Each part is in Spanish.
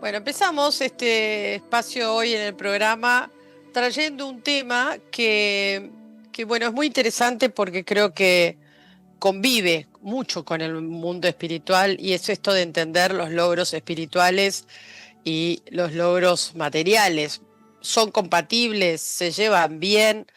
Bueno, empezamos este espacio hoy en el programa trayendo un tema que bueno, es muy interesante porque creo que convive mucho con el mundo espiritual y es esto de entender los logros espirituales y los logros materiales. ¿Son compatibles? ¿Se llevan bien?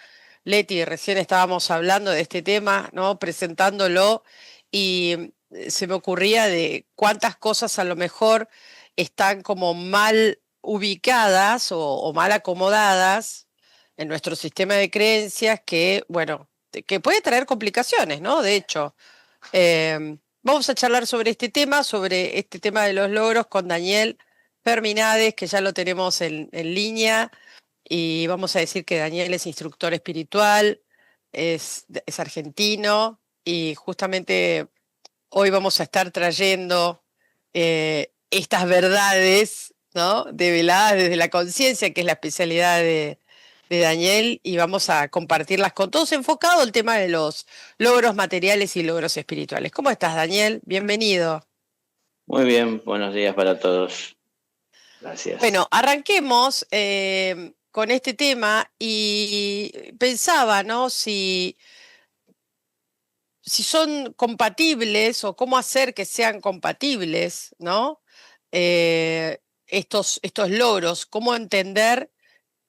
Leti, recién estábamos hablando de este tema, ¿no? Presentándolo y se me ocurría de cuántas cosas a lo mejor están como mal ubicadas o mal acomodadas en nuestro sistema de creencias que, bueno, que puede traer complicaciones, ¿no? De hecho, vamos a charlar sobre este tema de los logros con Daniel Ferminades, que ya lo tenemos en línea, y vamos a decir que Daniel es instructor espiritual, es argentino, y justamente hoy vamos a estar trayendo estas verdades, ¿no? Develadas desde la conciencia, que es la especialidad de Daniel, y vamos a compartirlas con todos, enfocado el tema de los logros materiales y logros espirituales. ¿Cómo estás, Daniel? Bienvenido. Muy bien, buenos días para todos. Gracias. Bueno, arranquemos con este tema y pensaba, ¿no? Si son compatibles o cómo hacer que sean compatibles, ¿no? Estos logros, cómo entender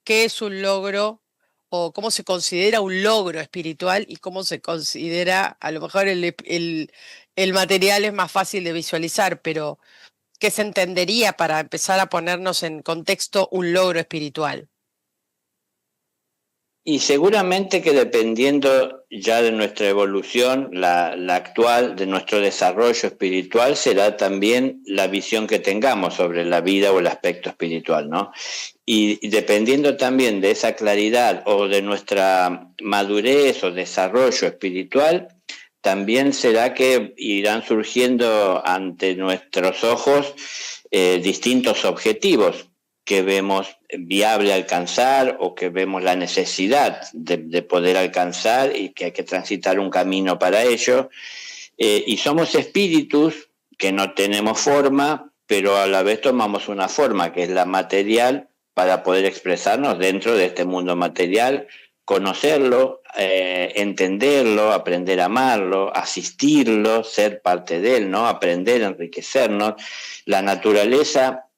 qué es un logro o cómo se considera un logro espiritual y cómo se considera, a lo mejor el material es más fácil de visualizar, pero ¿qué se entendería para empezar a ponernos en contexto un logro espiritual? Y seguramente que dependiendo ya de nuestra evolución, la actual, de nuestro desarrollo espiritual, será también la visión que tengamos sobre la vida o el aspecto espiritual, ¿no? Y dependiendo también de esa claridad o de nuestra madurez o desarrollo espiritual, también será que irán surgiendo ante nuestros ojos distintos objetivos que vemos viable alcanzar o que vemos la necesidad de poder alcanzar y que hay que transitar un camino para ello. Y somos espíritus que no tenemos forma, pero a la vez tomamos una forma que es la material para poder expresarnos dentro de este mundo material, conocerlo, entenderlo, aprender a amarlo, asistirlo, ser parte de él, ¿no? Aprender, enriquecernos. La naturaleza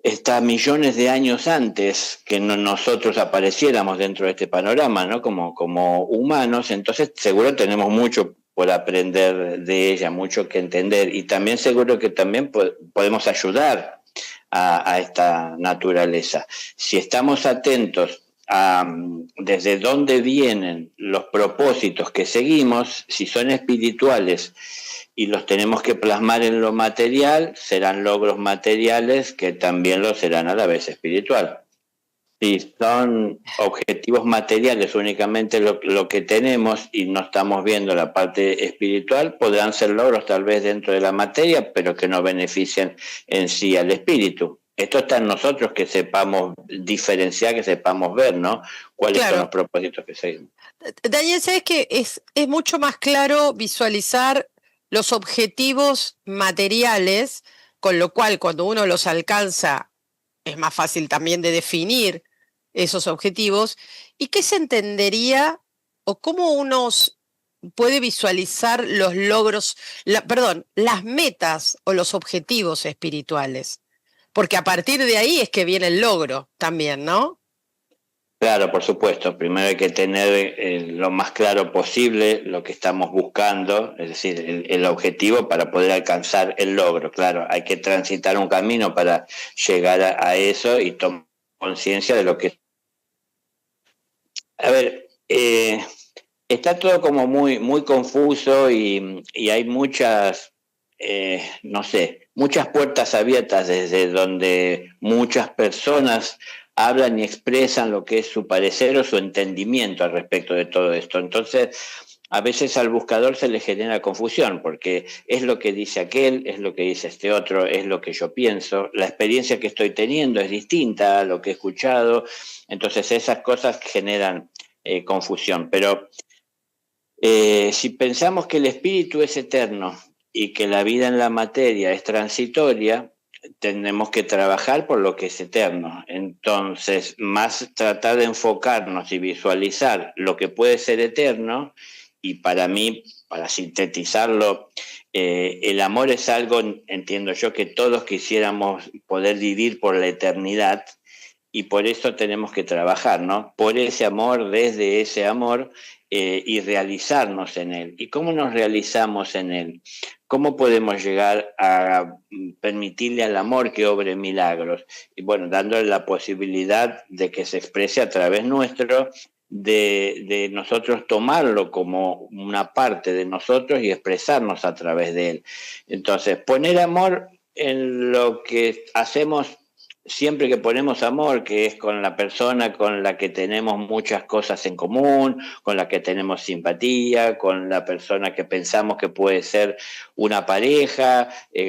está millones de años antes que nosotros apareciéramos dentro de este panorama, ¿no? Como humanos, entonces seguro tenemos mucho por aprender de ella, mucho que entender, y también seguro que también podemos ayudar a esta naturaleza. Si estamos atentos a desde dónde vienen los propósitos que seguimos, si son espirituales y los tenemos que plasmar en lo material, serán logros materiales que también lo serán a la vez espiritual. Si son objetivos materiales únicamente lo que tenemos y no estamos viendo la parte espiritual, podrán ser logros tal vez dentro de la materia, pero que no beneficien en sí al espíritu. Esto está en nosotros que sepamos diferenciar, que sepamos ver, ¿no? Cuáles son los Claro, propósitos que seguimos. Daniel, sabes que es mucho más claro visualizar los objetivos materiales, con lo cual cuando uno los alcanza es más fácil también de definir esos objetivos. ¿Y qué se entendería o cómo puede visualizar los logros, perdón, las metas o los objetivos espirituales? Porque a partir de ahí es que viene el logro también, ¿no? Claro, por supuesto. Primero hay que tener lo más claro posible lo que estamos buscando, es decir, el objetivo para poder alcanzar el logro. Claro, hay que transitar un camino para llegar a eso y tomar conciencia de lo que... A ver, está todo como muy confuso y hay muchas, no sé, muchas puertas abiertas desde donde muchas personas hablan y expresan lo que es su parecer o su entendimiento al respecto de todo esto. Entonces, a veces al buscador se le genera confusión porque es lo que dice aquel, es lo que dice este otro, es lo que yo pienso, la experiencia que estoy teniendo es distinta a lo que he escuchado, entonces esas cosas generan confusión. Pero si pensamos que el espíritu es eterno y que la vida en la materia es transitoria, tenemos que trabajar por lo que es eterno. Entonces, más tratar de enfocarnos y visualizar lo que puede ser eterno, y para mí, para sintetizarlo, el amor es algo, entiendo yo, que todos quisiéramos poder vivir por la eternidad, y por eso tenemos que trabajar, ¿no? Por ese amor, desde ese amor, y realizarnos en él. ¿Y cómo nos realizamos en él? ¿Cómo podemos llegar a permitirle al amor que obre milagros? Y bueno, dándole la posibilidad de que se exprese a través nuestro, de nosotros tomarlo como una parte de nosotros y expresarnos a través de él. Entonces, poner amor en lo que hacemos siempre que ponemos amor, que es con la persona con la que tenemos muchas cosas en común, con la que tenemos simpatía, con la persona que pensamos que puede ser una pareja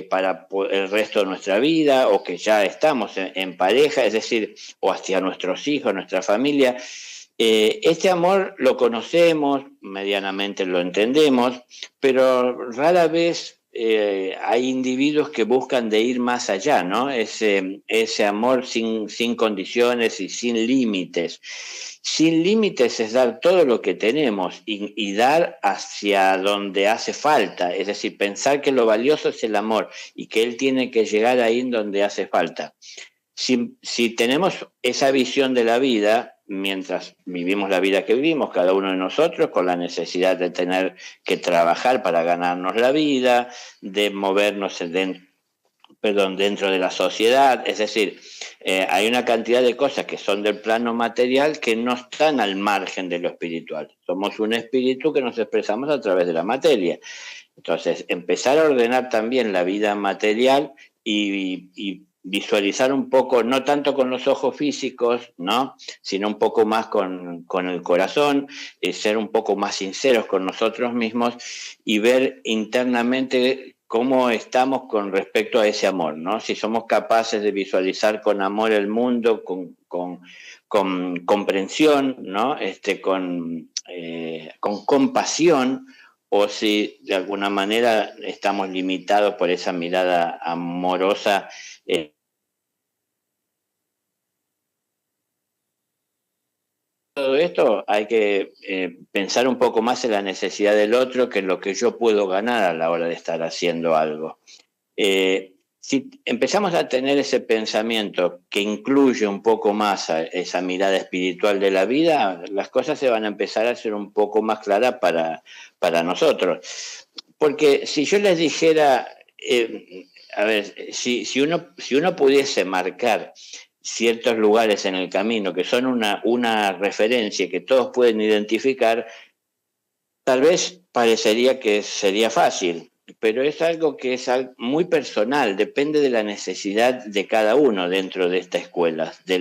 para el resto de nuestra vida, o que ya estamos en pareja, es decir, o hacia nuestros hijos, nuestra familia. Este amor lo conocemos, medianamente lo entendemos, pero rara vez hay individuos que buscan de ir más allá, ¿no? Ese amor sin condiciones y sin límites. Sin límites es dar todo lo que tenemos y dar hacia donde hace falta, es decir, pensar que lo valioso es el amor y que él tiene que llegar ahí en donde hace falta. Si tenemos esa visión de la vida, mientras vivimos la vida que vivimos, cada uno de nosotros, con la necesidad de tener que trabajar para ganarnos la vida, de movernos dentro de la sociedad, es decir, hay una cantidad de cosas que son del plano material que no están al margen de lo espiritual. Somos un espíritu que nos expresamos a través de la materia. Entonces, empezar a ordenar también la vida material y visualizar un poco, no tanto con los ojos físicos, ¿no? Sino un poco más con el corazón, ser un poco más sinceros con nosotros mismos y ver internamente cómo estamos con respecto a ese amor, ¿no? Si somos capaces de visualizar con amor el mundo, con comprensión, ¿no? Con compasión, o si de alguna manera estamos limitados por esa mirada amorosa. Todo esto hay que pensar un poco más en la necesidad del otro que en lo que yo puedo ganar a la hora de estar haciendo algo. Si empezamos a tener ese pensamiento que incluye un poco más a esa mirada espiritual de la vida, las cosas se van a empezar a hacer un poco más claras para nosotros. Porque si yo les dijera, a ver, si uno pudiese marcar ciertos lugares en el camino que son una referencia que todos pueden identificar, tal vez parecería que sería fácil, pero es algo que es muy personal, depende de la necesidad de cada uno dentro de esta escuela, de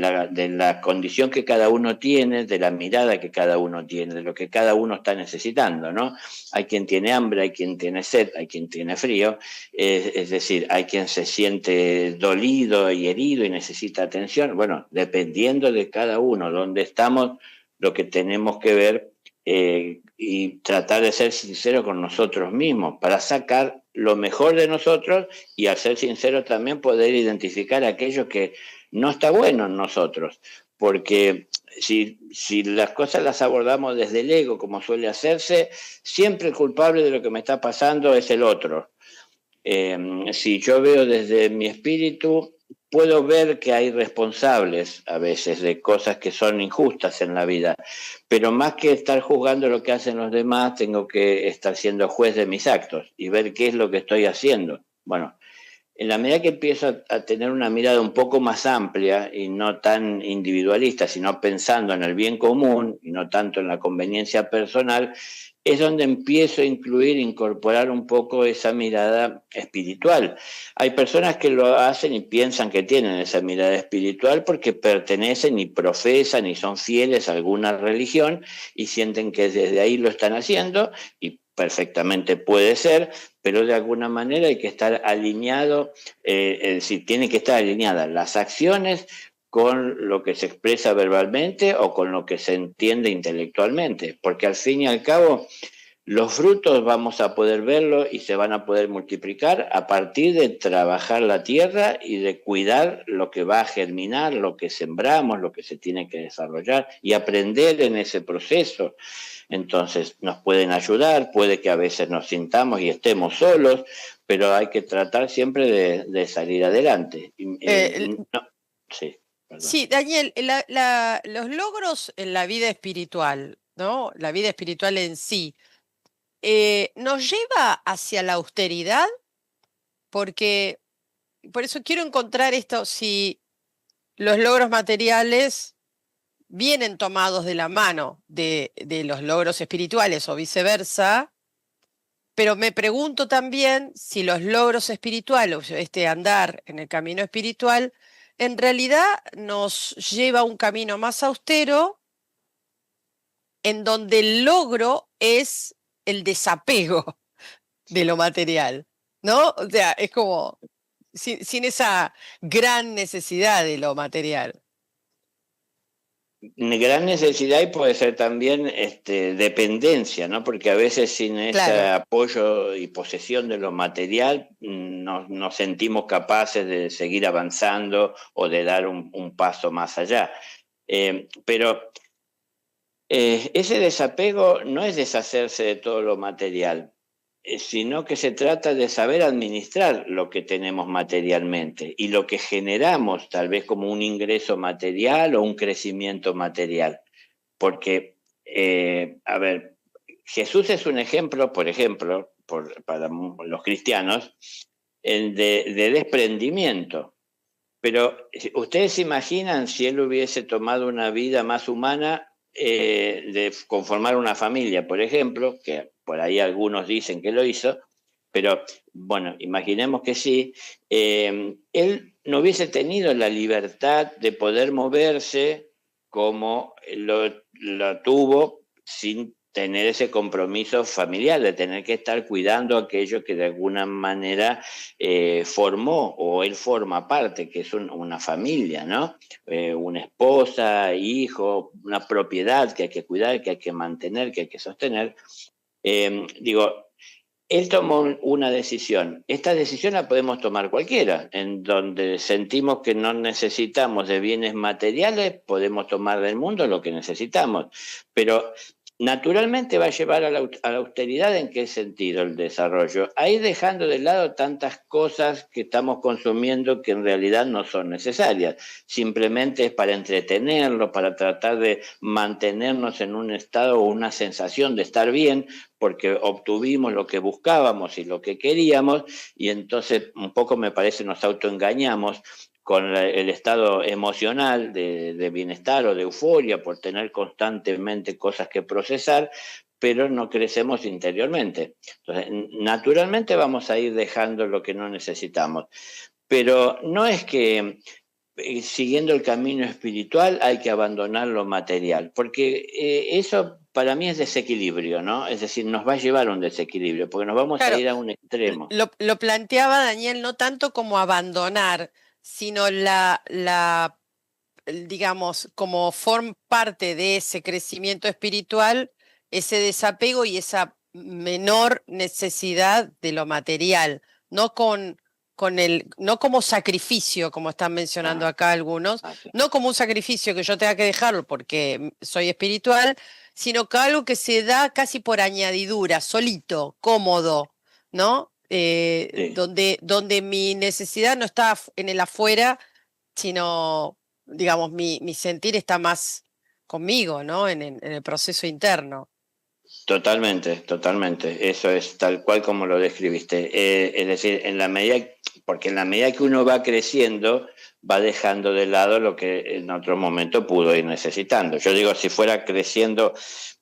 la condición que cada uno tiene, de la mirada que cada uno tiene, de lo que cada uno está necesitando, ¿no? Hay quien tiene hambre, hay quien tiene sed, hay quien tiene frío, es decir, hay quien se siente dolido y herido y necesita atención. Bueno, dependiendo de cada uno, donde estamos, lo que tenemos que ver y tratar de ser sinceros con nosotros mismos para sacar lo mejor de nosotros, y al ser sinceros también poder identificar aquello que no está bueno en nosotros, porque si las cosas las abordamos desde el ego, como suele hacerse, siempre el culpable de lo que me está pasando es el otro. Si yo veo desde mi espíritu, puedo ver que hay responsables a veces de cosas que son injustas en la vida, pero más que estar juzgando lo que hacen los demás, tengo que estar siendo juez de mis actos y ver qué es lo que estoy haciendo. Bueno, en la medida que empiezo a tener una mirada un poco más amplia y no tan individualista, sino pensando en el bien común y no tanto en la conveniencia personal, es donde empiezo a incorporar un poco esa mirada espiritual. Hay personas que lo hacen y piensan que tienen esa mirada espiritual porque pertenecen y profesan y son fieles a alguna religión y sienten que desde ahí lo están haciendo, y perfectamente puede ser, pero de alguna manera hay que estar alineado, es decir, tienen que estar alineadas las acciones con lo que se expresa verbalmente o con lo que se entiende intelectualmente, porque al fin y al cabo Los frutos vamos a poder verlos y se van a poder multiplicar a partir de trabajar la tierra y de cuidar lo que va a germinar, lo que sembramos, lo que se tiene que desarrollar y aprender en ese proceso. Entonces nos pueden ayudar, puede que a veces nos sintamos y estemos solos, pero hay que tratar siempre de salir adelante. No, sí, perdón. Sí, Daniel, los logros en la vida espiritual, ¿no? La vida espiritual en sí, ¿nos lleva hacia la austeridad? Porque, por eso quiero encontrar esto, si los logros materiales vienen tomados de la mano de los logros espirituales o viceversa, pero me pregunto también si los logros espirituales, o sea, este andar en el camino espiritual, en realidad nos lleva a un camino más austero, en donde el logro es el desapego de lo material, ¿no? O sea, es como sin esa gran necesidad de lo material. Gran necesidad y puede ser también dependencia, ¿no? Porque a veces sin ese Claro. apoyo y posesión de lo material no nos sentimos capaces de seguir avanzando o de dar un paso más allá. Pero ese desapego no es deshacerse de todo lo material, sino que se trata de saber administrar lo que tenemos materialmente y lo que generamos, tal vez como un ingreso material o un crecimiento material. Porque, a ver, Jesús es un ejemplo, por ejemplo, para los cristianos, de desprendimiento. Pero ustedes se imaginan si él hubiese tomado una vida más humana, de conformar una familia, por ejemplo, que por ahí algunos dicen que lo hizo, pero bueno, imaginemos que sí, él no hubiese tenido la libertad de poder moverse como lo tuvo sin tener ese compromiso familiar, de tener que estar cuidando aquello que de alguna manera formó o él forma parte, que es una familia, ¿no? Una esposa, hijo, una propiedad que hay que cuidar, que hay que mantener, que hay que sostener. Digo, él tomó una decisión. Esta decisión la podemos tomar cualquiera, en donde sentimos que no necesitamos de bienes materiales, podemos tomar del mundo lo que necesitamos, pero naturalmente va a llevar a la austeridad. ¿En qué sentido el desarrollo? A ir dejando de lado tantas cosas que estamos consumiendo que en realidad no son necesarias. Simplemente es para entretenerlo, para tratar de mantenernos en un estado o una sensación de estar bien, porque obtuvimos lo que buscábamos y lo que queríamos, y entonces un poco me parece nos autoengañamos con el estado emocional de bienestar o de euforia por tener constantemente cosas que procesar, pero no crecemos interiormente. Entonces, naturalmente vamos a ir dejando lo que no necesitamos, pero no es que siguiendo el camino espiritual hay que abandonar lo material, porque eso para mí es desequilibrio, ¿no? Es decir, nos va a llevar a un desequilibrio, porque nos vamos a Claro, ir a un extremo. lo planteaba Daniel no tanto como abandonar, sino digamos, como forma parte de ese crecimiento espiritual, ese desapego y esa menor necesidad de lo material, no no como sacrificio, como están mencionando Ah, acá algunos, sí. no como un sacrificio que yo tenga que dejarlo porque soy espiritual, sino que algo que se da casi por añadidura, solito, cómodo, ¿no? Sí. Donde mi necesidad no está en el afuera, sino, digamos, mi sentir está más conmigo, ¿no? En el proceso interno. Totalmente, totalmente. Eso es tal cual como lo describiste. Es decir, porque en la medida que uno va creciendo, va dejando de lado lo que en otro momento pudo ir necesitando. Yo digo, si fuera creciendo,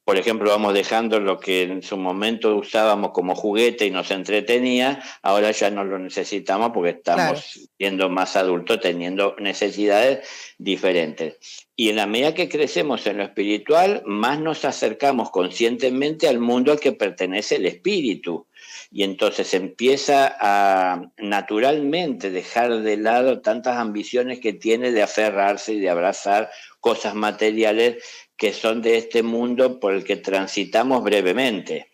por ejemplo, vamos dejando lo que en su momento usábamos como juguete y nos entretenía, ahora ya no lo necesitamos porque Claro. estamos siendo más adultos, teniendo necesidades diferentes. Y en la medida que crecemos en lo espiritual, más nos acercamos conscientemente al mundo al que pertenece el espíritu. Y entonces empieza a naturalmente dejar de lado tantas ambiciones que tiene de aferrarse y de abrazar cosas materiales que son de este mundo por el que transitamos brevemente.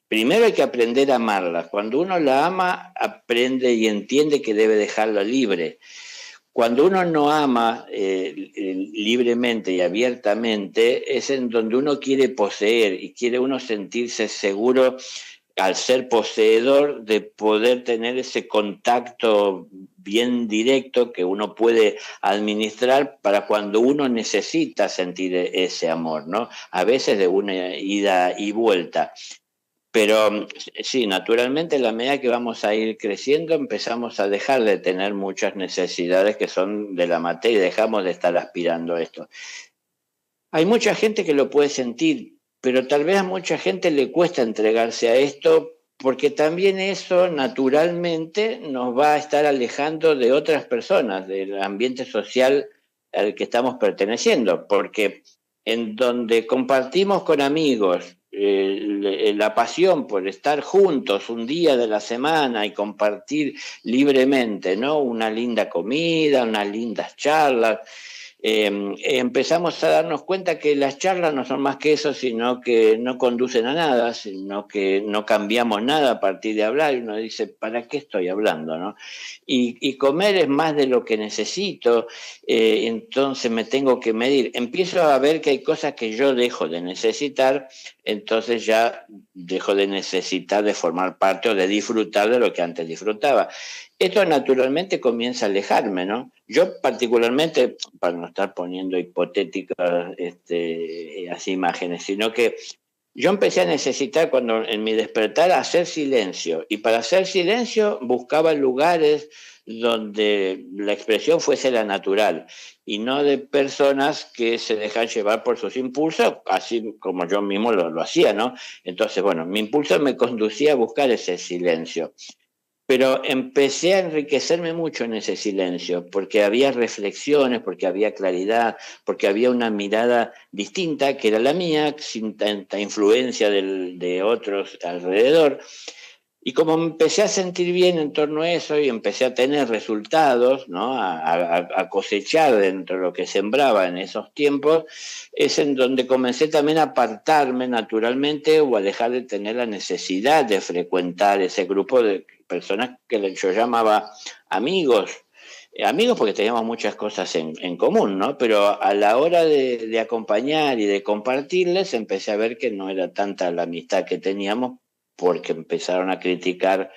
Primero hay que aprender a amarla. Cuando uno la ama, aprende y entiende que debe dejarla libre. Cuando uno no ama libremente y abiertamente, es en donde uno quiere poseer y quiere uno sentirse seguro al ser poseedor de poder tener ese contacto bien directo que uno puede administrar para cuando uno necesita sentir ese amor, ¿no? A veces de una ida y vuelta. Pero sí, naturalmente, a la medida que vamos a ir creciendo, empezamos a dejar de tener muchas necesidades que son de la materia y dejamos de estar aspirando a esto. Hay mucha gente que lo puede sentir, pero tal vez a mucha gente le cuesta entregarse a esto porque también eso naturalmente nos va a estar alejando de otras personas, del ambiente social al que estamos perteneciendo, porque en donde compartimos con amigos la pasión por estar juntos un día de la semana y compartir libremente, ¿no? Una linda comida, unas lindas charlas, empezamos a darnos cuenta que las charlas no son más que eso, sino que no conducen a nada, sino que no cambiamos nada a partir de hablar, y uno dice, ¿para qué estoy hablando? ¿No? Y comer es más de lo que necesito, entonces me tengo que medir. Empiezo a ver que hay cosas que yo dejo de necesitar, entonces ya dejo de necesitar de formar parte o de disfrutar de lo que antes disfrutaba. Esto naturalmente comienza a alejarme, ¿no? Yo particularmente, para no estar poniendo hipotéticas así imágenes, sino que yo empecé a necesitar cuando en mi despertar hacer silencio, y para hacer silencio buscaba lugares donde la expresión fuese la natural y no de personas que se dejan llevar por sus impulsos, así como yo mismo lo hacía, ¿no? Entonces, bueno, mi impulso me conducía a buscar ese silencio. Pero empecé a enriquecerme mucho en ese silencio, porque había reflexiones, porque había claridad, porque había una mirada distinta que era la mía, sin tanta influencia de otros alrededor. Y como me empecé a sentir bien en torno a eso y empecé a tener resultados, ¿no? A cosechar dentro de lo que sembraba en esos tiempos, es en donde comencé también a apartarme naturalmente o a dejar de tener la necesidad de frecuentar ese grupo de personas que yo llamaba amigos. Amigos porque teníamos muchas cosas en común, ¿no? Pero a la hora de acompañar y de compartirles, empecé a ver que no era tanta la amistad que teníamos, porque empezaron a criticar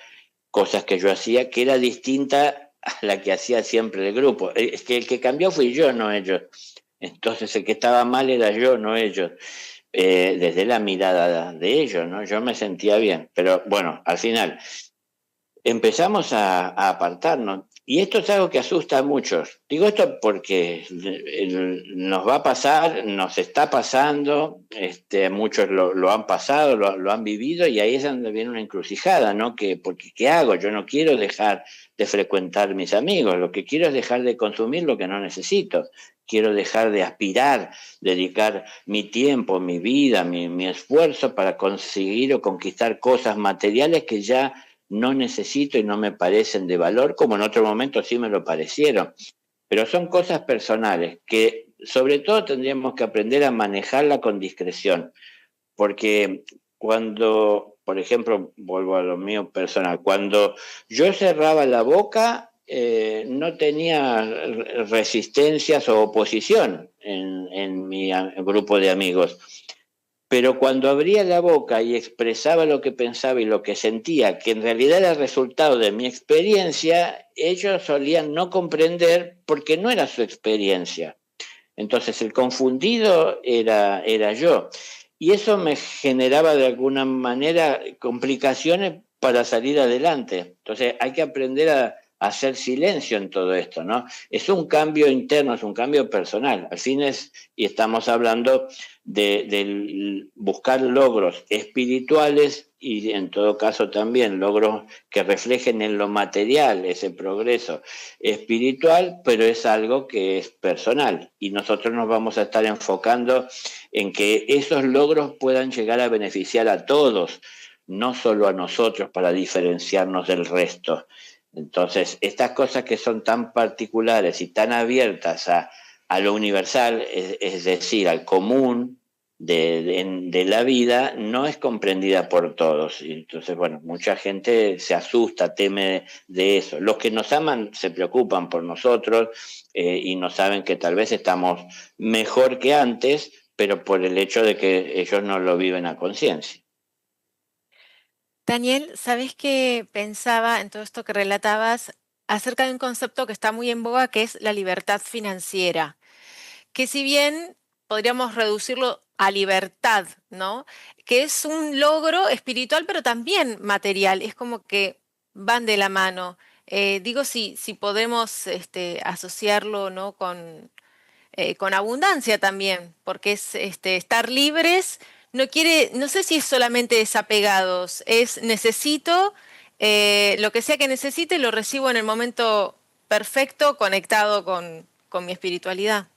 cosas que yo hacía, que era distinta a la que hacía siempre el grupo. Es que el que cambió fui yo, no ellos. Entonces el que estaba mal era yo, no ellos. Desde la mirada de ellos, ¿no? Yo me sentía bien, pero bueno, al final empezamos a apartarnos. Y esto es algo que asusta a muchos. Digo esto porque nos va a pasar, nos está pasando, muchos lo han pasado, lo han vivido, y ahí es donde viene una encrucijada, ¿no? Porque ¿qué hago? Yo no quiero dejar de frecuentar mis amigos, lo que quiero es dejar de consumir lo que no necesito. Quiero dejar de aspirar, dedicar mi tiempo, mi vida, mi esfuerzo para conseguir o conquistar cosas materiales que ya no necesito y no me parecen de valor, como en otro momento sí me lo parecieron. Pero son cosas personales que sobre todo tendríamos que aprender a manejarla con discreción, porque cuando, por ejemplo, vuelvo a lo mío personal, cuando yo cerraba la boca, no tenía resistencias o oposición en mi grupo de amigos. Pero cuando abría la boca y expresaba lo que pensaba y lo que sentía, que en realidad era el resultado de mi experiencia, ellos solían no comprender porque no era su experiencia. Entonces el confundido era yo. Y eso me generaba de alguna manera complicaciones para salir adelante. Entonces hay que aprender a hacer silencio en todo esto, ¿no? Es un cambio interno, es un cambio personal. Al fin y estamos hablando de buscar logros espirituales y en todo caso también logros que reflejen en lo material ese progreso espiritual, pero es algo que es personal y nosotros nos vamos a estar enfocando en que esos logros puedan llegar a beneficiar a todos, no solo a nosotros para diferenciarnos del resto. Entonces, estas cosas que son tan particulares y tan abiertas a lo universal, es decir, al común, de la vida no es comprendida por todos. Y entonces, bueno, mucha gente se asusta, teme de eso. Los que nos aman se preocupan por nosotros y no saben que tal vez estamos mejor que antes, pero por el hecho de que ellos no lo viven a conciencia. Daniel, ¿sabes qué pensaba en todo esto que relatabas acerca de un concepto que está muy en boga, que es la libertad financiera? Que si bien podríamos reducirlo a libertad, ¿no? Que es un logro espiritual, pero también material, es como que van de la mano. Digo, si podemos asociarlo, ¿no? Con abundancia también, porque es estar libres, no quiere, no sé si es solamente desapegados, es necesito, lo que sea que necesite, lo recibo en el momento perfecto, conectado con mi espiritualidad.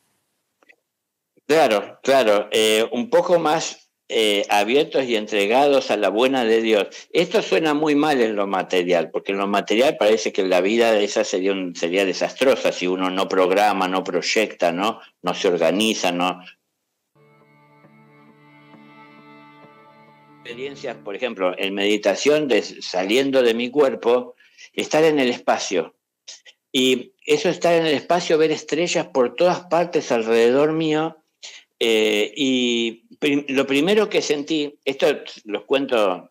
Claro, claro, un poco más abiertos y entregados a la buena de Dios. Esto suena muy mal en lo material, porque en lo material parece que la vida esa sería desastrosa si uno no programa, no proyecta, no se organiza, no. Experiencias, por ejemplo, en meditación, saliendo de mi cuerpo, estar en el espacio. Y eso, estar en el espacio, ver estrellas por todas partes alrededor mío. Lo primero que sentí, esto los cuento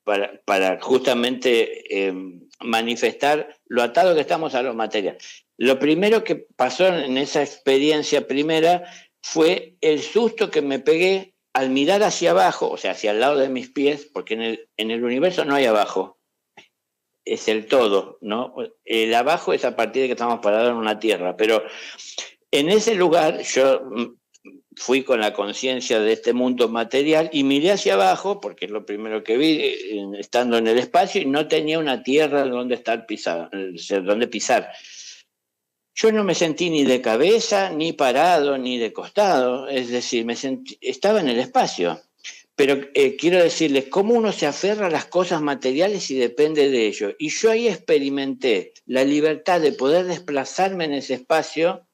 para justamente manifestar lo atado que estamos a los materiales. Lo primero que pasó en esa experiencia primera fue el susto que me pegué al mirar hacia abajo, o sea, hacia el lado de mis pies, porque en el universo no hay abajo, es el todo, ¿no? El abajo es a partir de que estamos parados en una tierra, pero en ese lugar yo fui con la conciencia de este mundo material y miré hacia abajo, porque es lo primero que vi, estando en el espacio, y no tenía una tierra donde donde pisar. Yo no me sentí ni de cabeza, ni parado, ni de costado, es decir, estaba en el espacio. Pero quiero decirles, cómo uno se aferra a las cosas materiales y depende de ello. Y yo ahí experimenté la libertad de poder desplazarme en ese espacio,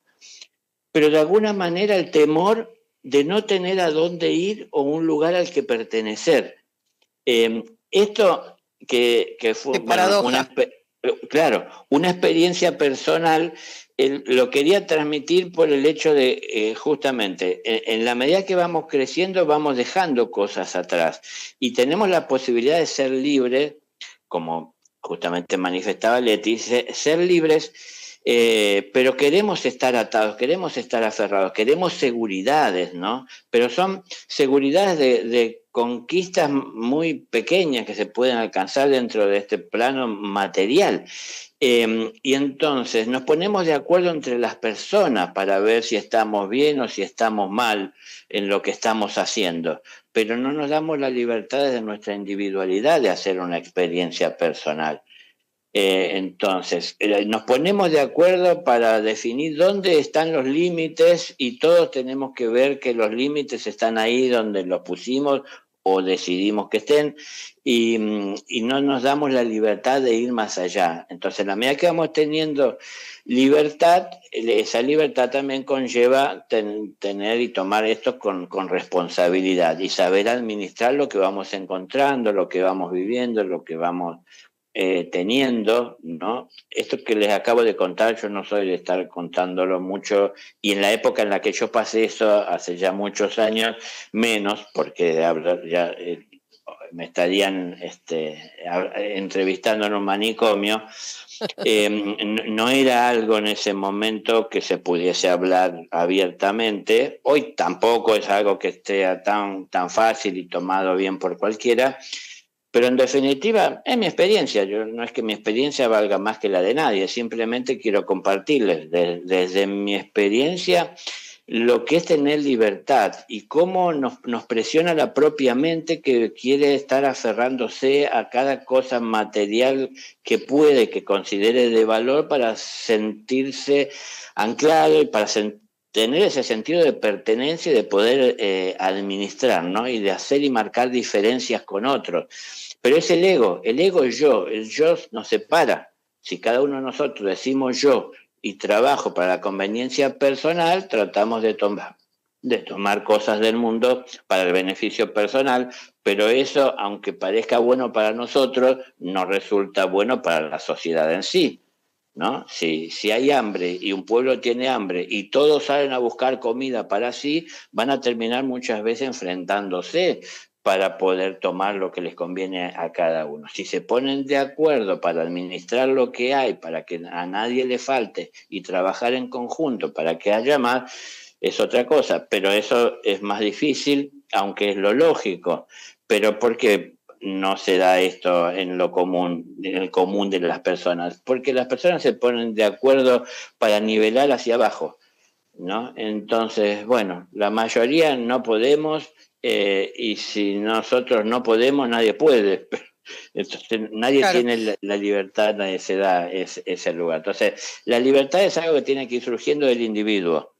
pero de alguna manera el temor de no tener a dónde ir o un lugar al que pertenecer. Esto que fue, Qué paradoja. claro, una experiencia personal, lo quería transmitir por el hecho de, justamente, en la medida que vamos creciendo, vamos dejando cosas atrás y tenemos la posibilidad de ser libres, como justamente manifestaba Leti, ser libres. Pero queremos estar atados, queremos estar aferrados, queremos seguridades, ¿no? Pero son seguridades de conquistas muy pequeñas que se pueden alcanzar dentro de este plano material. Y entonces nos ponemos de acuerdo entre las personas para ver si estamos bien o si estamos mal en lo que estamos haciendo, pero no nos damos la libertad de nuestra individualidad de hacer una experiencia personal. Entonces, nos ponemos de acuerdo para definir dónde están los límites y todos tenemos que ver que los límites están ahí donde los pusimos o decidimos que estén y no nos damos la libertad de ir más allá. Entonces, en la medida que vamos teniendo libertad, esa libertad también conlleva tener y tomar esto con responsabilidad y saber administrar lo que vamos encontrando, lo que vamos viviendo, lo que vamos teniendo, ¿no? Esto que les acabo de contar, yo no soy de estar contándolo mucho, y en la época en la que yo pasé eso, hace ya muchos años, menos, porque ya me estarían entrevistando en un manicomio, no era algo en ese momento que se pudiese hablar abiertamente. Hoy tampoco es algo que esté tan fácil y tomado bien por cualquiera. Pero en definitiva, es mi experiencia. No es que mi experiencia valga más que la de nadie, simplemente quiero compartirles desde mi experiencia lo que es tener libertad y cómo nos presiona la propia mente que quiere estar aferrándose a cada cosa material que puede, que considere de valor para sentirse anclado y para tener ese sentido de pertenencia y de poder administrar, ¿no? Y de hacer y marcar diferencias con otros. Pero es el ego el yo nos separa. Si cada uno de nosotros decimos yo y trabajo para la conveniencia personal, tratamos de tomar de tomar cosas del mundo para el beneficio personal, pero eso, aunque parezca bueno para nosotros, no resulta bueno para la sociedad en sí, ¿no? Si hay hambre y un pueblo tiene hambre y todos salen a buscar comida para sí, van a terminar muchas veces enfrentándose para poder tomar lo que les conviene a cada uno. Si se ponen de acuerdo para administrar lo que hay, para que a nadie le falte y trabajar en conjunto para que haya más, es otra cosa, pero eso es más difícil, aunque es lo lógico. Pero ¿por qué no se da esto en lo común, en el común de las personas? Porque las personas se ponen de acuerdo para nivelar hacia abajo, ¿no? Entonces, bueno, la mayoría no podemos, y si nosotros no podemos, nadie puede. Entonces, nadie Claro. tiene la libertad, nadie se da ese lugar. Entonces, la libertad es algo que tiene que ir surgiendo del individuo.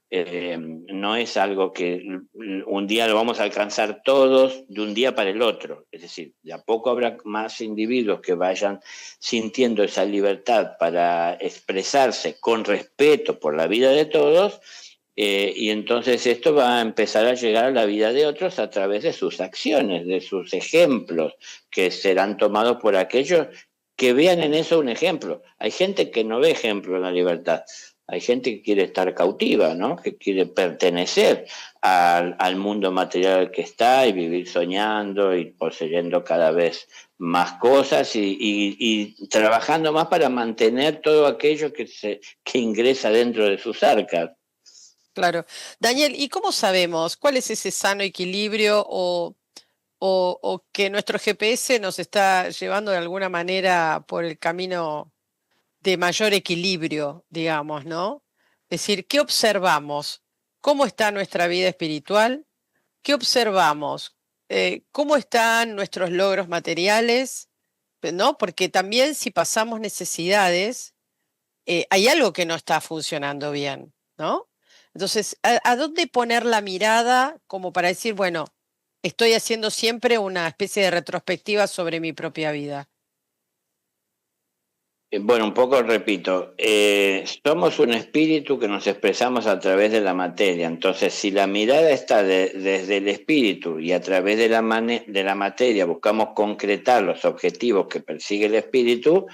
No es algo que un día lo vamos a alcanzar todos de un día para el otro. Es decir, de a poco habrá más individuos que vayan sintiendo esa libertad para expresarse con respeto por la vida de todos, y entonces esto va a empezar a llegar a la vida de otros a través de sus acciones, de sus ejemplos, que serán tomados por aquellos que vean en eso un ejemplo. Hay gente que no ve ejemplo en la libertad. Hay gente que quiere estar cautiva, ¿no? Que quiere pertenecer al mundo material que está y vivir soñando y poseyendo cada vez más cosas y trabajando más para mantener todo aquello que ingresa dentro de sus arcas. Claro. Daniel, ¿y cómo sabemos cuál es ese sano equilibrio o que nuestro GPS nos está llevando de alguna manera por el camino de mayor equilibrio, digamos, ¿no? Es decir, ¿qué observamos? ¿Cómo está nuestra vida espiritual? ¿Qué observamos? ¿Cómo están nuestros logros materiales? ¿No? Porque también si pasamos necesidades, hay algo que no está funcionando bien, ¿no? Entonces, ¿a dónde poner la mirada como para decir, bueno, estoy haciendo siempre una especie de retrospectiva sobre mi propia vida? Bueno, un poco repito, somos un espíritu que nos expresamos a través de la materia. Entonces, si la mirada está desde el espíritu y a través de de la materia buscamos concretar los objetivos que persigue el espíritu,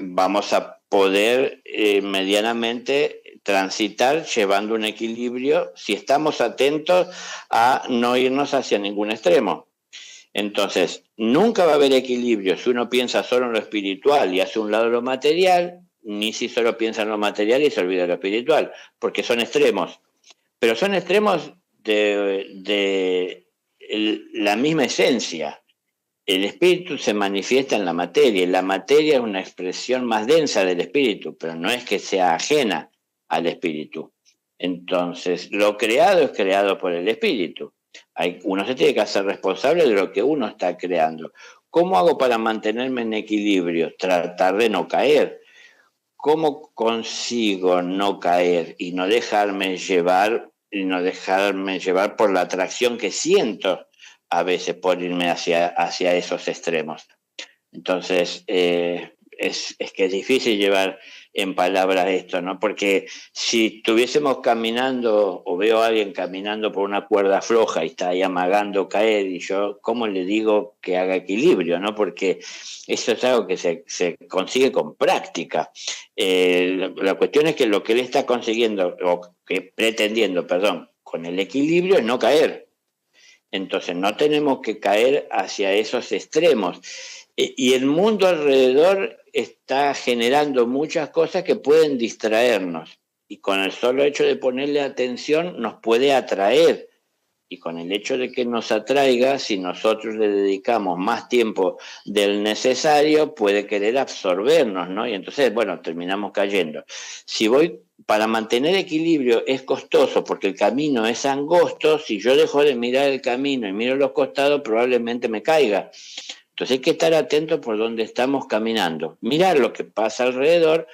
vamos a poder medianamente transitar llevando un equilibrio si estamos atentos a no irnos hacia ningún extremo. Entonces, nunca va a haber equilibrio si uno piensa solo en lo espiritual y hace un lado lo material, ni si solo piensa en lo material y se olvida de lo espiritual, porque son extremos. Pero son extremos de la misma esencia. El espíritu se manifiesta en la materia, y la materia es una expresión más densa del espíritu, pero no es que sea ajena al espíritu. Entonces, lo creado es creado por el espíritu. Uno se tiene que hacer responsable de lo que uno está creando. ¿Cómo hago para mantenerme en equilibrio? Tratar de no caer. ¿Cómo consigo no caer y no dejarme llevar por la atracción que siento a veces por irme hacia esos extremos? Entonces, es que es difícil llevar en palabras esto, ¿no? Porque si estuviésemos caminando o veo a alguien caminando por una cuerda floja y está ahí amagando caer, y yo, ¿cómo le digo que haga equilibrio, no? Porque eso es algo que se consigue con práctica. La cuestión es que lo que él está consiguiendo, o que pretendiendo, perdón, con el equilibrio es no caer. Entonces no tenemos que caer hacia esos extremos. Y el mundo alrededor está generando muchas cosas que pueden distraernos. Y con el solo hecho de ponerle atención nos puede atraer. Y con el hecho de que nos atraiga, si nosotros le dedicamos más tiempo del necesario, puede querer absorbernos, ¿no? Y entonces, bueno, terminamos cayendo. Para mantener equilibrio es costoso porque el camino es angosto. Si yo dejo de mirar el camino y miro los costados, probablemente me caiga. Entonces hay que estar atento por dónde estamos caminando, mirar lo que pasa alrededor,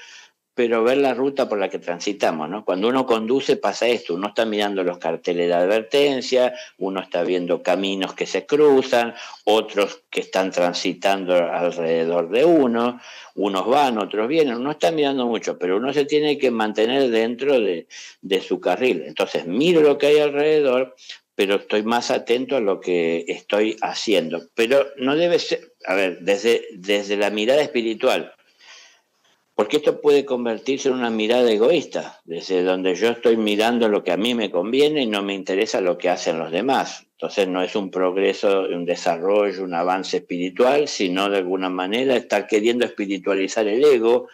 pero ver la ruta por la que transitamos, ¿no? Cuando uno conduce pasa esto, uno está mirando los carteles de advertencia, uno está viendo caminos que se cruzan, otros que están transitando alrededor de uno, unos van, otros vienen, uno está mirando mucho, pero uno se tiene que mantener dentro de su carril. Entonces miro lo que hay alrededor, pero estoy más atento a lo que estoy haciendo. Pero no debe ser, a ver, desde la mirada espiritual, porque esto puede convertirse en una mirada egoísta, desde donde yo estoy mirando lo que a mí me conviene y no me interesa lo que hacen los demás. Entonces no es un progreso, un desarrollo, un avance espiritual, sino de alguna manera estar queriendo espiritualizar el ego,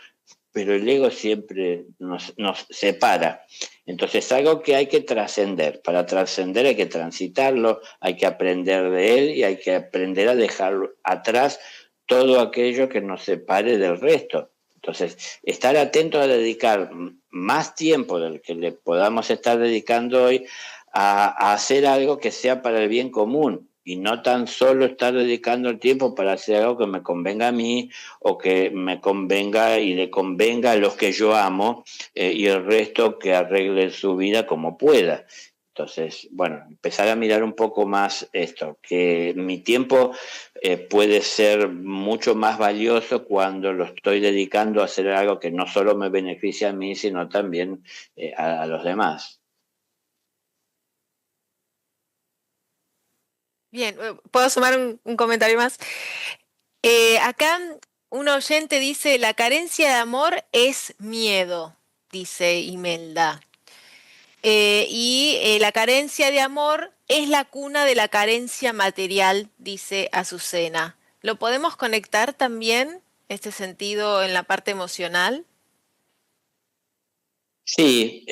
pero el ego siempre nos separa. Entonces es algo que hay que trascender. Para trascender hay que transitarlo, hay que aprender de él y hay que aprender a dejar atrás todo aquello que nos separe del resto. Entonces, estar atentos a dedicar más tiempo del que le podamos estar dedicando hoy a hacer algo que sea para el bien común y no tan solo estar dedicando el tiempo para hacer algo que me convenga a mí o que me convenga y le convenga a los que yo amo y el resto que arregle su vida como pueda. Entonces, bueno, empezar a mirar un poco más esto, que mi tiempo puede ser mucho más valioso cuando lo estoy dedicando a hacer algo que no solo me beneficia a mí, sino también a los demás. Bien, ¿puedo sumar un comentario más? Acá un oyente dice, la carencia de amor es miedo, dice Imelda. La carencia de amor es la cuna de la carencia material, dice Azucena. ¿Lo podemos conectar también, este sentido, en la parte emocional? Sí,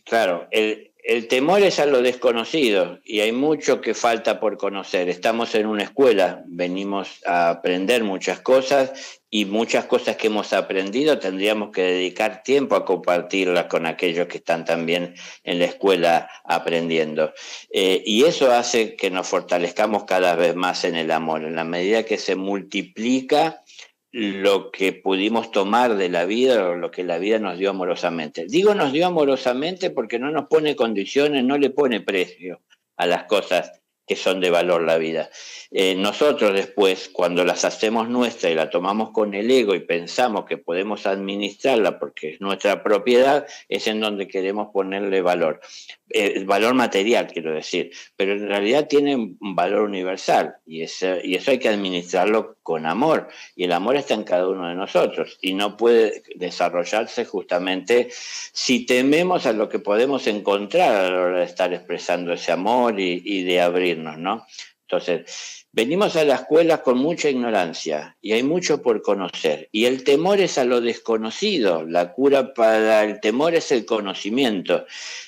claro, el temor es a lo desconocido y hay mucho que falta por conocer. Estamos en una escuela, venimos a aprender muchas cosas y muchas cosas que hemos aprendido tendríamos que dedicar tiempo a compartirlas con aquellos que están también en la escuela aprendiendo. Y eso hace que nos fortalezcamos cada vez más en el amor, en la medida que se multiplica lo que pudimos tomar de la vida o lo que la vida nos dio amorosamente. Digo nos dio amorosamente porque no nos pone condiciones, no le pone precio a las cosas que son de valor la vida. Nosotros después, cuando las hacemos nuestra y la tomamos con el ego y pensamos que podemos administrarla porque es nuestra propiedad, es en donde queremos ponerle valor. Valor material, quiero decir, pero en realidad tiene un valor universal y eso hay que administrarlo con amor. Y el amor está en cada uno de nosotros y no puede desarrollarse justamente si tememos a lo que podemos encontrar a la hora de estar expresando ese amor y de abrirnos, ¿no? Entonces, venimos a la escuela con mucha ignorancia y hay mucho por conocer. Y el temor es a lo desconocido. La cura para el temor es el conocimiento.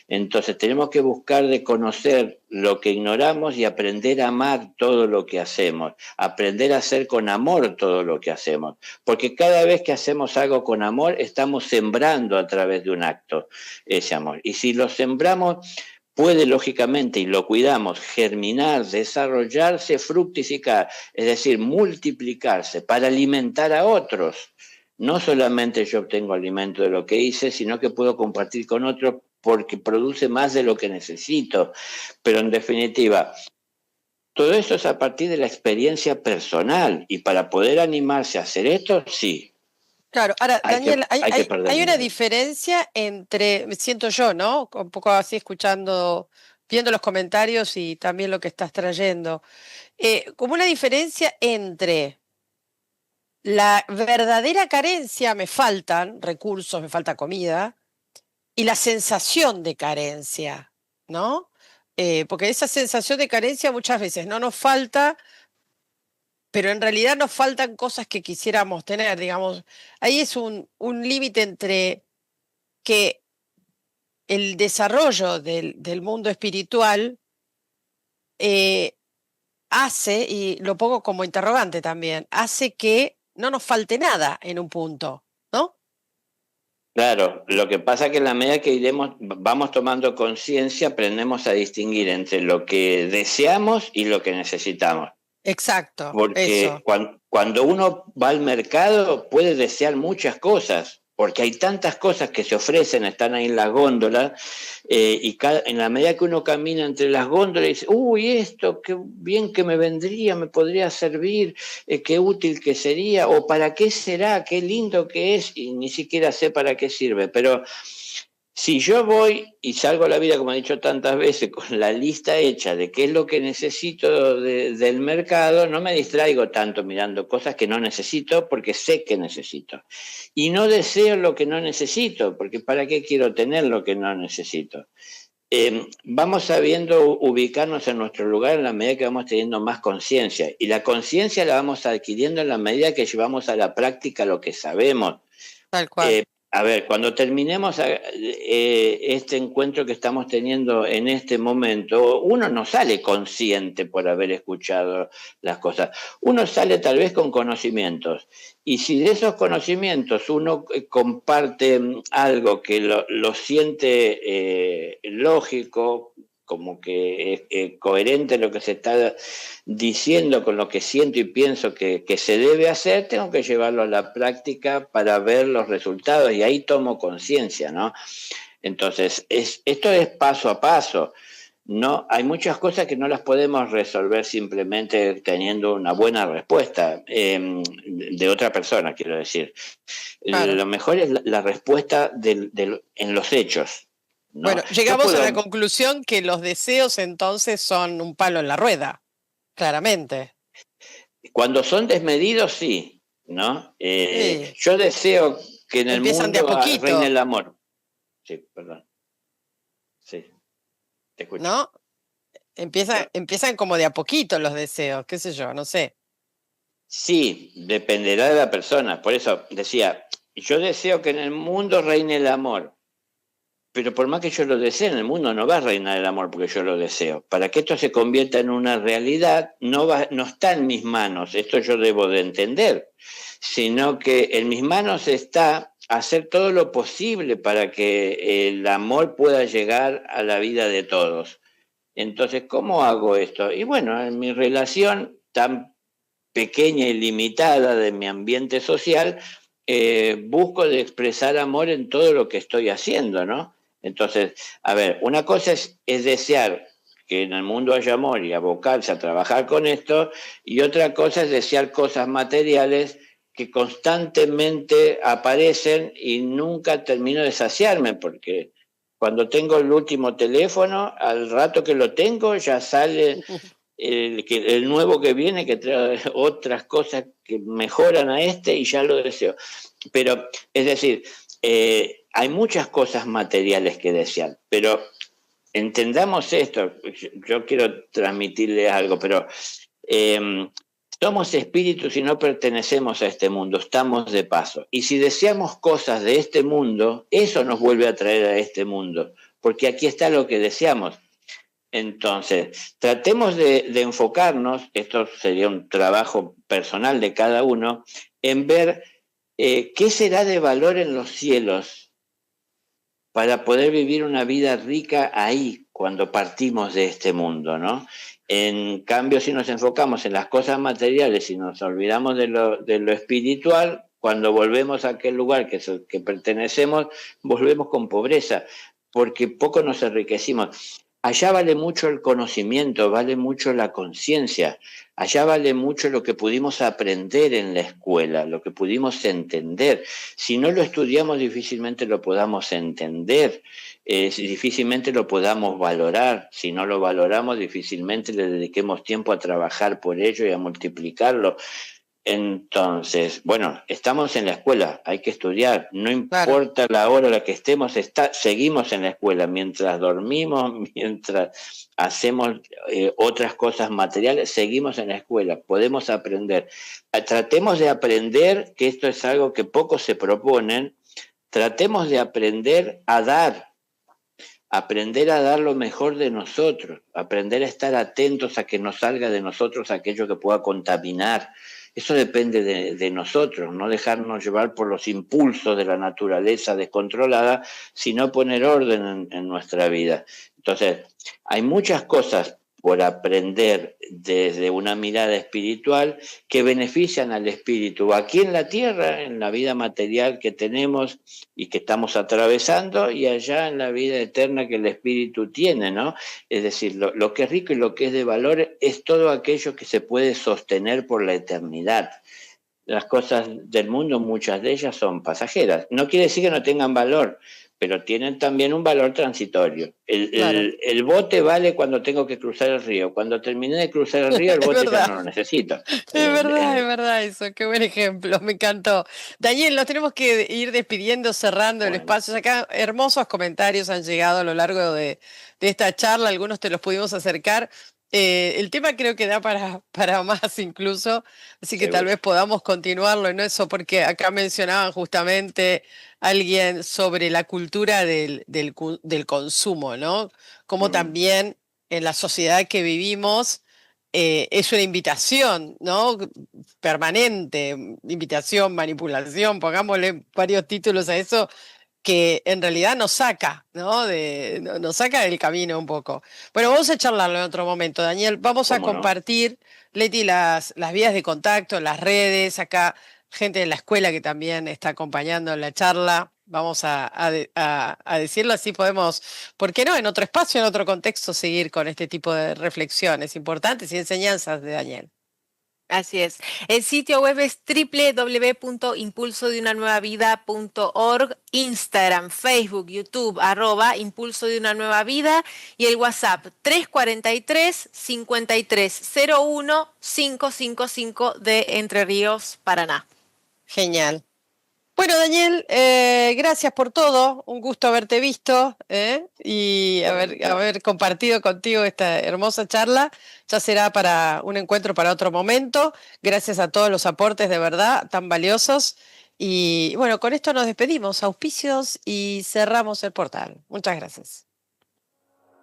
Entonces, tenemos que buscar de conocer lo que ignoramos y aprender a amar todo lo que hacemos. Aprender a hacer con amor todo lo que hacemos. Porque cada vez que hacemos algo con amor, estamos sembrando a través de un acto ese amor. Y si lo sembramos, puede lógicamente, y lo cuidamos, germinar, desarrollarse, fructificar, es decir, multiplicarse para alimentar a otros. No solamente yo obtengo alimento de lo que hice, sino que puedo compartir con otros porque produce más de lo que necesito. Pero en definitiva, todo eso es a partir de la experiencia personal y para poder animarse a hacer esto, sí. Claro, ahora, Daniel, hay una miedo. diferencia entre, me siento yo, ¿no? Un poco así escuchando, viendo los comentarios y también lo que estás trayendo. Como una diferencia entre la verdadera carencia, me faltan recursos, me falta comida, y la sensación de carencia, ¿no? Porque esa sensación de carencia muchas veces no nos falta, pero en realidad nos faltan cosas que quisiéramos tener, digamos. Ahí es un límite entre que el desarrollo del mundo espiritual hace, y lo pongo como interrogante también, hace que no nos falte nada en un punto, ¿no? Claro, lo que pasa es que en la medida que vamos tomando conciencia, aprendemos a distinguir entre lo que deseamos y lo que necesitamos. Exacto, Porque eso. cuando uno va al mercado puede desear muchas cosas, porque hay tantas cosas que se ofrecen, están ahí en las góndolas, en la medida que uno camina entre las góndolas, dice, uy, esto, qué bien que me vendría, me podría servir, qué útil que sería, o para qué será, qué lindo que es, y ni siquiera sé para qué sirve, pero si yo voy y salgo a la vida, como he dicho tantas veces, con la lista hecha de qué es lo que necesito del mercado, no me distraigo tanto mirando cosas que no necesito porque sé que necesito. Y no deseo lo que no necesito, porque ¿para qué quiero tener lo que no necesito? Vamos sabiendo ubicarnos en nuestro lugar en la medida que vamos teniendo más conciencia. Y la conciencia la vamos adquiriendo en la medida que llevamos a la práctica lo que sabemos. Tal cual. A ver, cuando terminemos este encuentro que estamos teniendo en este momento, uno no sale consciente por haber escuchado las cosas. Uno sale tal vez con conocimientos. Y si de esos conocimientos uno comparte algo que lo siente lógico, como que es coherente lo que se está diciendo con lo que siento y pienso que se debe hacer, tengo que llevarlo a la práctica para ver los resultados y ahí tomo conciencia, ¿no? Entonces, esto es paso a paso. No, hay muchas cosas que no las podemos resolver simplemente teniendo una buena respuesta de otra persona, quiero decir. Claro. Lo mejor es la respuesta en los hechos, ¿no? Bueno, llegamos a la conclusión que los deseos entonces son un palo en la rueda, claramente. Cuando son desmedidos, sí, ¿no? Sí. Yo deseo que en el Empiezan de a mundo poquito, reine el amor. Sí, perdón. Sí, te escucho. ¿no? Empiezan como de a poquito los deseos, qué sé yo, no sé. Sí, dependerá de la persona. Por eso decía, yo deseo que en el mundo reine el amor. Pero por más que yo lo desee, en el mundo no va a reinar el amor porque yo lo deseo. Para que esto se convierta en una realidad, no está en mis manos, esto yo debo de entender, sino que en mis manos está hacer todo lo posible para que el amor pueda llegar a la vida de todos. Entonces, ¿cómo hago esto? Y bueno, en mi relación tan pequeña y limitada de mi ambiente social, busco de expresar amor en todo lo que estoy haciendo, ¿no? Entonces, a ver, una cosa es desear que en el mundo haya amor y abocarse a trabajar con esto, y otra cosa es desear cosas materiales que constantemente aparecen y nunca termino de saciarme, porque cuando tengo el último teléfono, al rato que lo tengo ya sale el nuevo que viene, que trae otras cosas que mejoran a este y ya lo deseo. Pero, es decir, hay muchas cosas materiales que desear, pero entendamos esto, yo quiero transmitirle algo, pero somos espíritus y no pertenecemos a este mundo, estamos de paso. Y si deseamos cosas de este mundo, eso nos vuelve a traer a este mundo, porque aquí está lo que deseamos. Entonces, tratemos de enfocarnos, esto sería un trabajo personal de cada uno, en ver qué será de valor en los cielos para poder vivir una vida rica ahí cuando partimos de este mundo, ¿no? En cambio, si nos enfocamos en las cosas materiales y nos olvidamos de lo espiritual, cuando volvemos a aquel lugar que pertenecemos, volvemos con pobreza, porque poco nos enriquecimos. Allá vale mucho el conocimiento, vale mucho la conciencia, allá vale mucho lo que pudimos aprender en la escuela, lo que pudimos entender. Si no lo estudiamos, difícilmente lo podamos entender, difícilmente lo podamos valorar. Si no lo valoramos, difícilmente le dediquemos tiempo a trabajar por ello y a multiplicarlo. Entonces, bueno, estamos en la escuela, hay que estudiar, no importa la hora a la que estemos, seguimos en la escuela, mientras dormimos, mientras hacemos otras cosas materiales, seguimos en la escuela, podemos aprender. Tratemos de aprender, que esto es algo que pocos se proponen, tratemos de aprender a dar lo mejor de nosotros, aprender a estar atentos a que no salga de nosotros aquello que pueda contaminar. Eso depende de nosotros, no dejarnos llevar por los impulsos de la naturaleza descontrolada, sino poner orden en nuestra vida. Entonces, hay muchas cosas por aprender desde una mirada espiritual que benefician al espíritu aquí en la tierra, en la vida material que tenemos y que estamos atravesando, y allá en la vida eterna que el espíritu tiene, ¿no? Es decir, lo que es rico y lo que es de valor es todo aquello que se puede sostener por la eternidad. Las cosas del mundo, muchas de ellas son pasajeras. No quiere decir que no tengan valor, pero tienen también un valor transitorio. Claro. El bote vale cuando tengo que cruzar el río. Cuando terminé de cruzar el río, el Es bote ya verdad. no lo necesito. Es verdad eso, qué buen ejemplo, me encantó. Daniel, nos tenemos que ir despidiendo, cerrando el Bueno, espacio. Acá hermosos comentarios han llegado a lo largo de esta charla, algunos te los pudimos acercar. El tema creo que da para más incluso, así que tal seguro. vez podamos continuarlo en eso, porque acá mencionaban justamente alguien sobre la cultura del consumo, ¿no? Como también en la sociedad que vivimos es una invitación, ¿no? Permanente, invitación, manipulación, pongámosle varios títulos a eso, que en realidad nos saca, ¿no? Nos saca del camino un poco. Bueno, vamos a charlarlo en otro momento, Daniel. Vamos a ¿Cómo no? compartir, Leti, las vías de contacto, las redes, acá gente de la escuela que también está acompañando en la charla. Vamos a decirlo así, podemos, ¿por qué no? En otro espacio, en otro contexto, seguir con este tipo de reflexiones importantes y enseñanzas de Daniel. Así es. El sitio web es www.impulsodeUnaNuevaVida.org, Instagram, Facebook, YouTube, @Impulso de una Nueva Vida, y el WhatsApp 343-5301-555 de Entre Ríos, Paraná. Genial. Bueno, Daniel, gracias por todo. Un gusto haberte visto y haber compartido contigo esta hermosa charla. Ya será para un encuentro para otro momento. Gracias a todos los aportes de verdad tan valiosos. Y bueno, con esto nos despedimos, auspicios, y cerramos el portal. Muchas gracias.